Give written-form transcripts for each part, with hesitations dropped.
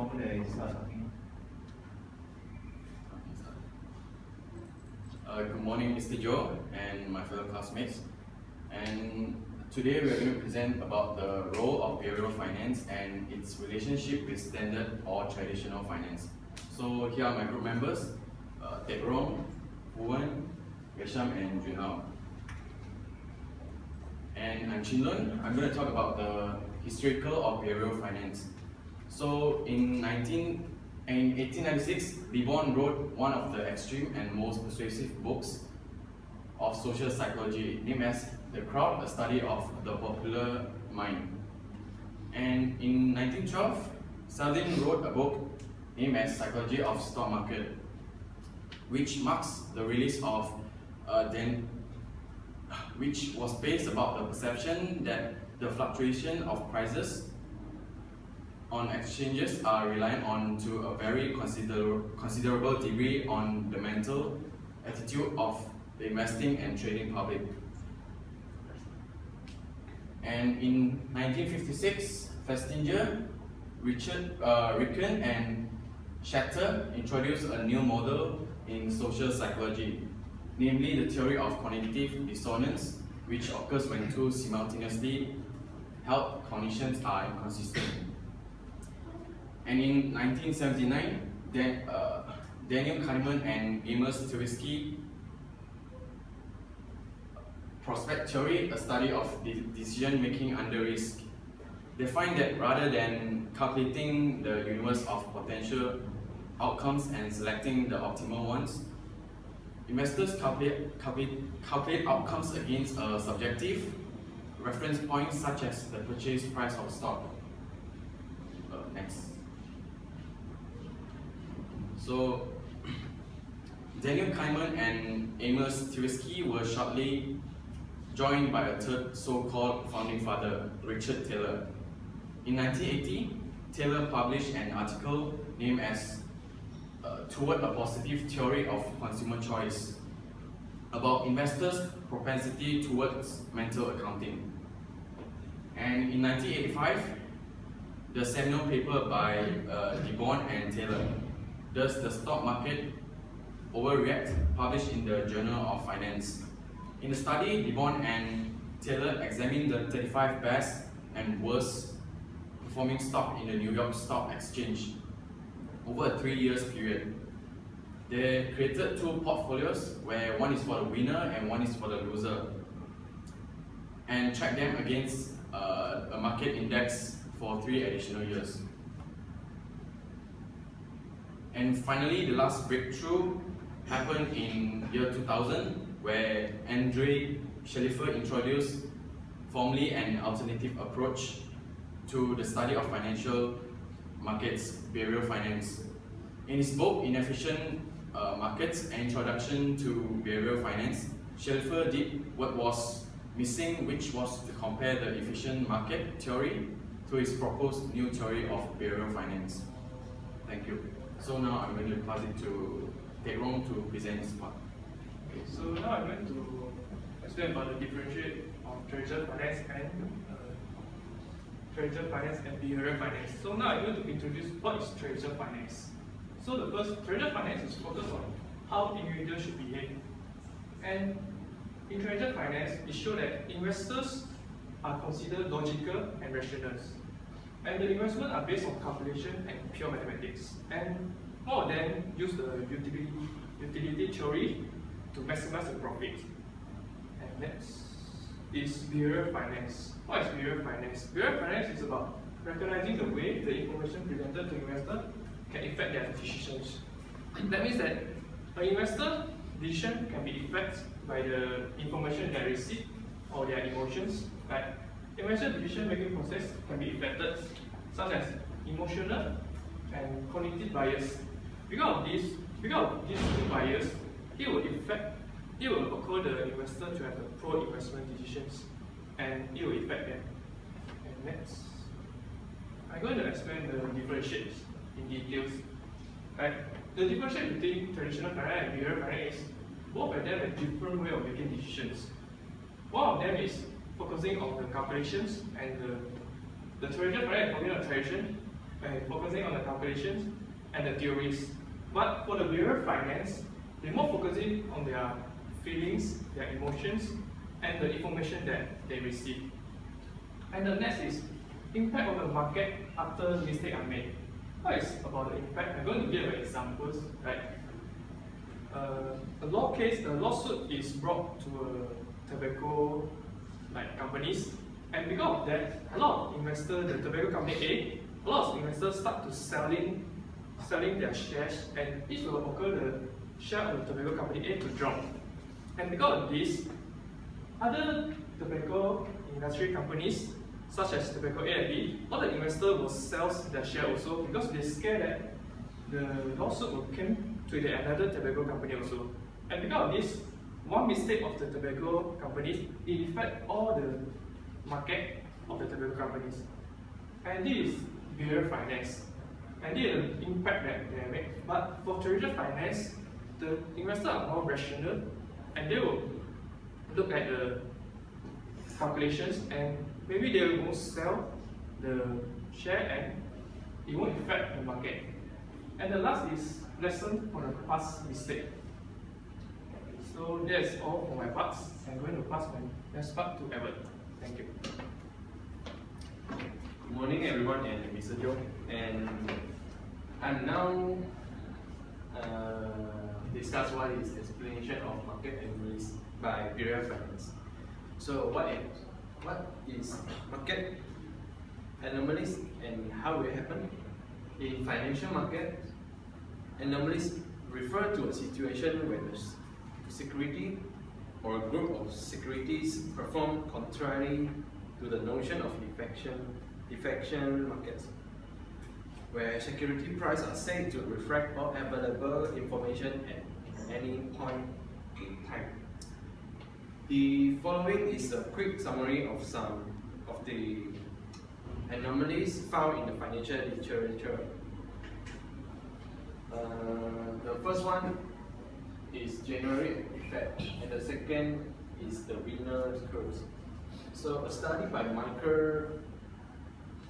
moment that I start talking. Good morning, Mr. Joe and my fellow classmates. And today we are going to present about the role of behavioral finance and its relationship with standard or traditional finance. So here are my group members, Teck Rong, Wen, Gesham and Junhao. And I'm Chin Lun. I'm going to talk about the historical of behavioral finance. So in 1896, Libon wrote one of the extreme and most persuasive books of social psychology named as The Crowd, a Study of the Popular Mind. And in 1912, Selden wrote a book named as Psychology of Stock Market, which marks the release of which was based about the perception that the fluctuation of prices on exchanges are reliant on to a very considerable degree on the mental attitude of the investing and trading public. And in 1956, Festinger, Ricken and Shatter introduced a new model in social psychology, namely the theory of cognitive dissonance, which occurs when two simultaneously held cognitions are inconsistent. And in 1979, Daniel Kahneman and Amos Tversky prospect theory, a study of decision making under risk. They find that rather than calculating the universe of potential outcomes and selecting the optimal ones, investors calculate outcomes against a subjective reference point such as the purchase price of stock. Next. So, Daniel Kahneman and Amos Tversky were shortly joined by a third so-called founding father, Richard Taylor. In 1980, Taylor published an article named as Toward a Positive Theory of Consumer Choice about investors' propensity towards mental accounting. And in 1985, the seminal paper by Libon and Taylor, Does the Stock Market Overreact?, published in the Journal of Finance. In the study, Libon and Taylor examined the 35 best and worst performing stock in the New York Stock Exchange over a 3 year period. They created two portfolios where one is for the winner and one is for the loser, and tracked them against a market index for 3 additional years. And finally, the last breakthrough happened in year 2000, where Andre Schleifer introduced formally an alternative approach to the study of financial markets, behavioral finance. In his book, Inefficient Markets, An Introduction to Behavioral Finance, Schleifer did what was missing, which was to compare the efficient market theory to his proposed new theory of behavioral finance. Thank you. So now I'm going to pass it to Teck Rong to present his part. Okay, so now I'm going to explain about the differentiate of traditional finance and behavioral finance. So now I'm going to introduce what is traditional finance. So the first, traditional finance is focused on how individuals should behave. And in traditional finance, it shows that investors are considered logical and rational. And the investments are based on calculation and pure mathematics. And all of them use the utility theory to maximize the profit. And next is behavioral finance. What is behavioral finance? Behavioral finance is about recognizing the way the information presented to investor can affect their decisions. That means that an investor decision can be affected by the information they receive or their emotions. Like investor decision-making process can be affected, such as emotional and cognitive bias. Because of these two bias, it will occur the investor to have the poor investment decisions, and it will affect them. And next, I'm going to explain the differentiates in details. Right? The differentiate between traditional finance and behavioral finance is both of them have different way of making decisions. One of them is focusing on the calculations, and the traditional finance focusing on tradition, focusing on the calculations and the theories. But for the behavioral finance, they're more focusing on their feelings, their emotions, and the information that they receive. And the next is impact on the market after mistakes are made. What is about the impact? I'm going to give examples. Right? A lawsuit is brought to a tobacco companies, and because of that, a lot of investors, the tobacco company A lot of investors start to selling their shares, and this will occur the share of the tobacco company A to drop. And because of this, other tobacco industry companies such as tobacco A and B, all the investors will sell their share also because they scare that the lawsuit will come to another tobacco company also. And because of this, one mistake of the tobacco companies, it affects all the market of the tobacco companies. And this is behavioral finance. And this is the impact that they make. But for traditional finance, the investors are more rational and they will look at the calculations and maybe they will sell the share and it won't affect the market. And the last is lesson from the past mistake. So that's all for my parts. I'm going to pass my next part to Evan. Thank you. Good morning everyone, and Mr. Joe. And I'm now discuss what is explanation of market anomalies by behavioral finance. So what is market anomalies and how will it happen? In financial market, anomalies refer to a situation where the security or a group of securities perform contrary to the notion of effective markets, where security prices are said to reflect all available information at any point in time. The following is a quick summary of some of the anomalies found in the financial literature. The first one is January effect, and the second is the winner's curse. So a study by Michael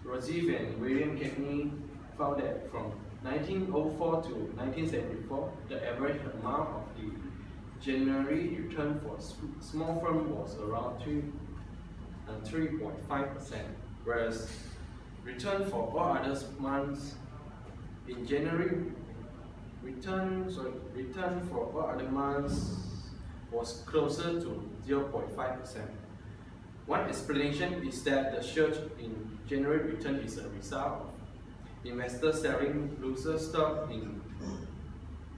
Roziv and William Kenney found that from 1904 to 1974, the average amount of the January return for small firm was around 3.5%, whereas return for all other months in January return for all other months was closer to 0.5%. One explanation is that the surge in January return is a result of investors selling loser stock in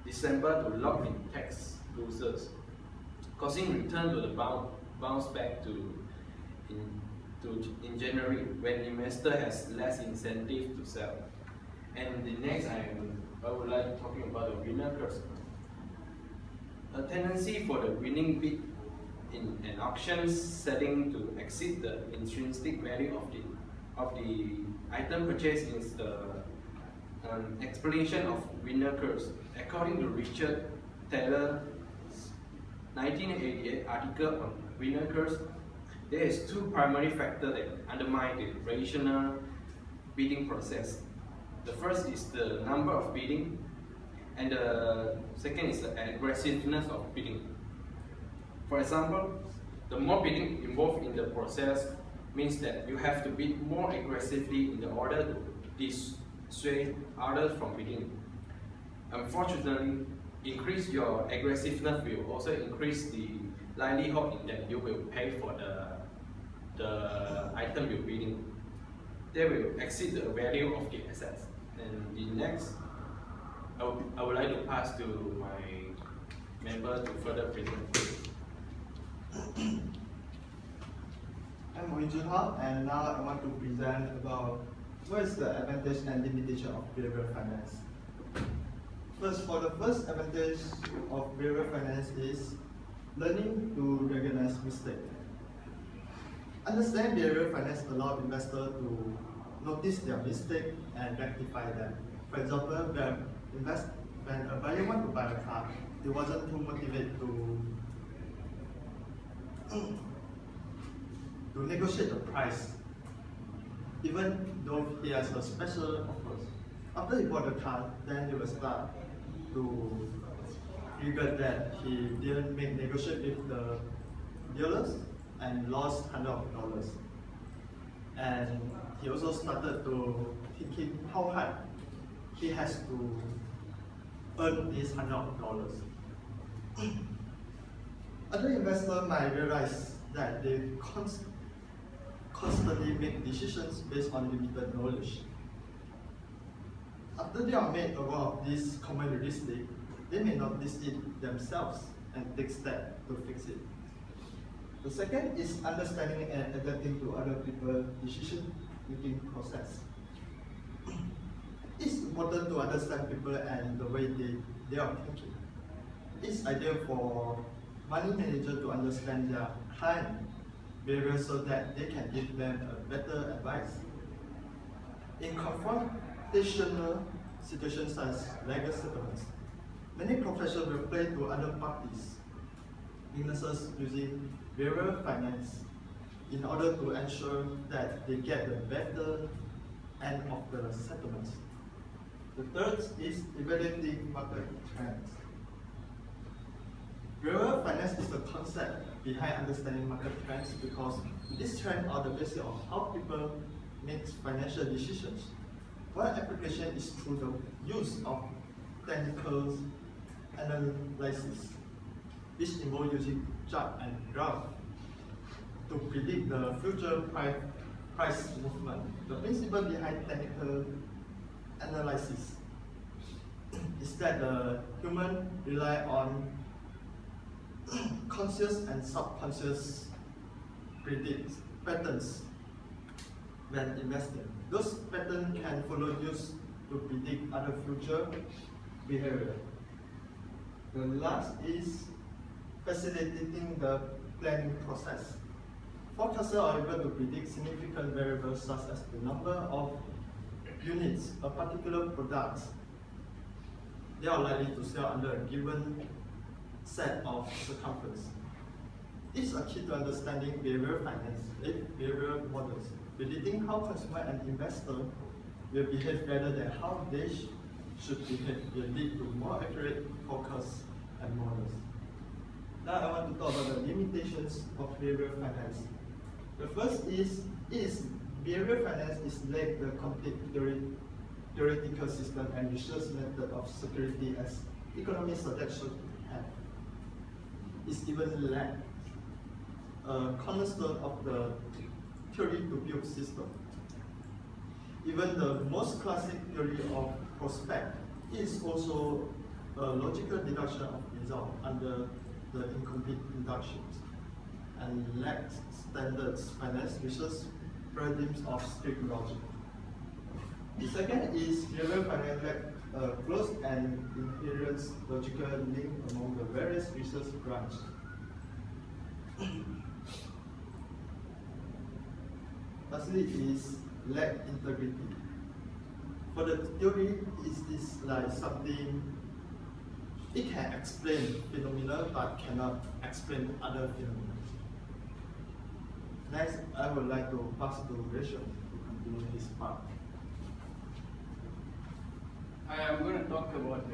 December to lock in tax losers, causing return to the bounce back in January when investor has less incentive to sell. And the next I would like talking about the winner curse. A tendency for the winning bid in an auction setting to exceed the intrinsic value of the item purchased is the explanation of winner curse. According to Richard Taylor's 1988 article on winner curse, there is two primary factors that undermine the rational bidding process. The first is the number of bidding, and the second is the aggressiveness of bidding. For example, the more bidding involved in the process means that you have to bid more aggressively in order to dissuade others from bidding. Unfortunately, increase your aggressiveness will also increase the likelihood that you will pay for the item you're bidding. They will exceed the value of the assets. And the next, I would like to pass to my member to further present. I'm Moin Junhao, and now I want to present about what is the advantage and limitation of behavioral finance. First, for the first advantage of behavioral finance is learning to recognize mistakes. Understand behavioral finance allows investors to notice their mistake and rectify them. For example, when a buyer wants to buy a car, they wasn't too motivated to negotiate the price. even though he has a special offers. After he bought the car, then he will start to regret that he didn't make negotiate with the dealers and lost $100. And he also started to thinking how hard he has to earn this $100. Other investors might realize that they constantly make decisions based on limited knowledge. After they are made aware of this common heuristic, they may notice it themselves and take steps to fix it. The second is understanding and adapting to other people's decision-making process. It's important to understand people and the way they are thinking. It's ideal for money manager to understand their client behavior so that they can give them a better advice. In confrontational situations such as legal settlements, many professionals will play to other parties, businesses using behavioral finance in order to ensure that they get the better end of the settlement. The third is evaluating market trends. Behavioral finance is the concept behind understanding market trends because these trends are the basis of how people make financial decisions. One application is through the use of technical analysis, which involves using chart and graph to predict the future price movement. The principle behind technical analysis is that the human rely on conscious and subconscious patterns when investing. Those patterns can follow use to predict other future behavior. The last is facilitating the planning process. Forecasters are able to predict significant variables such as the number of units a particular product they are likely to sell under a given set of circumstances. This is a key to understanding behavioral finance, behavioral models, predicting how consumer and investor will behave rather than how they should behave will lead to more accurate forecasts and models. Now I want to talk about the limitations of behavioral finance. The first is behavioral finance is like the complete theoretical system and research method of security as economists suggest should have. It's even lack a cornerstone of the theory to build system. Even the most classic theory of prospect is also a logical deduction of result under the incomplete inductions and lacks standards finance research paradigms of strict logic. The second is behavioral finance lack a close and inherent logical link among the various research branches. Lastly is lack integrity. For the theory, is this like something it can explain phenomena but cannot explain other phenomena. Next, I would like to pass to Rachel to continue this part. I am going to talk about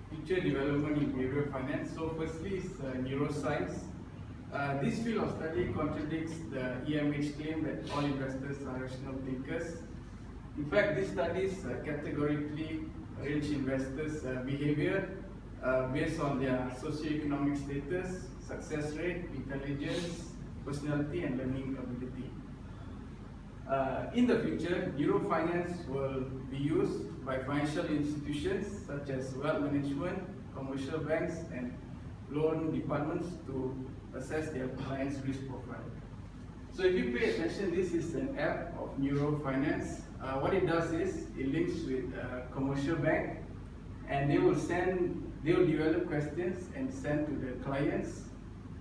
future development in behavioral finance. So firstly is neuroscience. This field of study contradicts the EMH claim that all investors are rational thinkers. In fact, these studies categorically range investors' behavior based on their socioeconomic status, success rate, intelligence, personality, and learning ability. In the future, neurofinance will be used by financial institutions such as wealth management, commercial banks, and loan departments to assess their clients' risk profile. So if you pay attention, this is an app of neurofinance. What it does is it links with a commercial bank, and they will develop questions and send to the clients.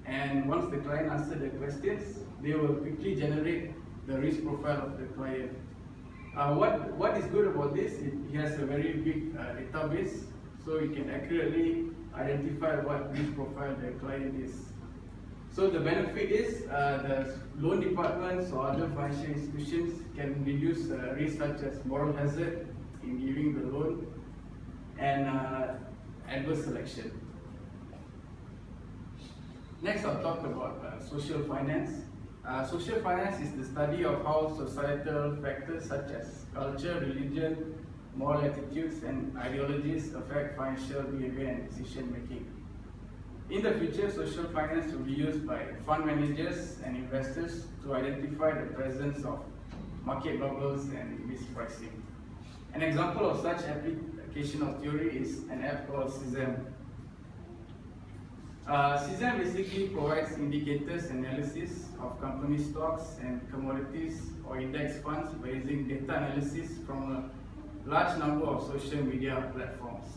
And once the client answers the questions, they will quickly generate the risk profile of the client. What is good about this? It has a very big database, so you can accurately identify what risk profile the client is. So the benefit is the loan departments or other financial institutions can reduce risks such as moral hazard in giving the loan and adverse selection. Next, I'll talk about social finance. Social finance is the study of how societal factors such as culture, religion, moral attitudes, and ideologies affect financial behavior and decision making. In the future, social finance will be used by fund managers and investors to identify the presence of market bubbles and mispricing. An example of such application of theory is an app called SISM. SISM basically provides indicators analysis of company stocks and commodities or index funds by using data analysis from a large number of social media platforms.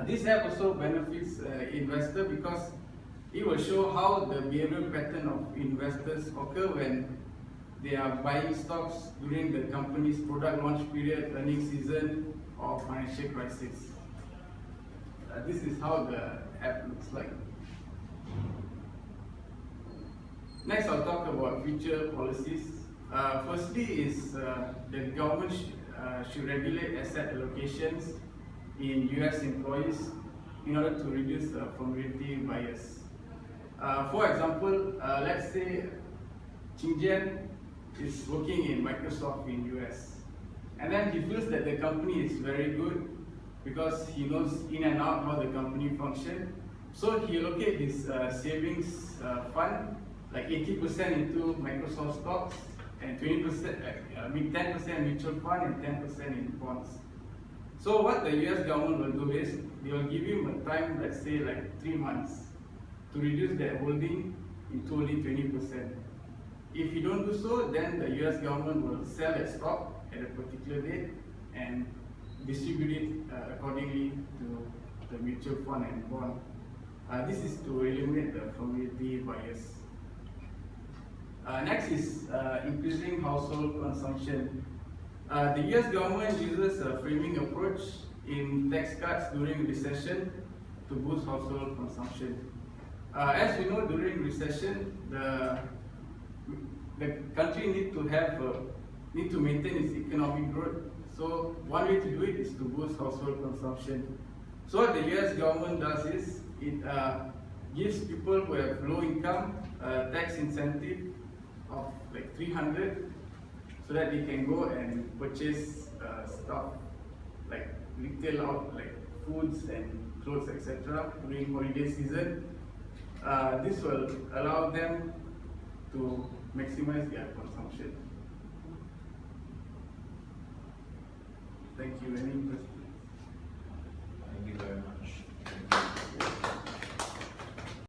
This app also benefits investors because it will show how the behavioral pattern of investors occur when they are buying stocks during the company's product launch period, earnings season, or financial crisis. This is how the app looks like. Next, I'll talk about future policies. Firstly is the government should regulate asset allocations in US employees in order to reduce familiarity bias. For example, let's say Qingjian is working in Microsoft in US, and then he feels that the company is very good because he knows in and out how the company functions. So he allocates his savings fund, like 80% into Microsoft stocks and 10% mutual fund and 10% in bonds. So what the US government will do is, they will give him a time, let's say like 3 months, to reduce that holding into only 20%. If you don't do so, then the US government will sell that stock at a particular date and distribute it accordingly to the mutual fund and bond. This is to eliminate the familiarity bias. Next is increasing household consumption. The US government uses a framing approach in tax cuts during recession to boost household consumption. As we know, during recession, the country need to maintain its economic growth. So one way to do it is to boost household consumption. So what the US government does is, it gives people who have low income tax incentive of like 300, so that they can go and purchase stuff like retail out, like foods and clothes, etc. during holiday season. This will allow them to maximize their consumption. Thank you. Any questions?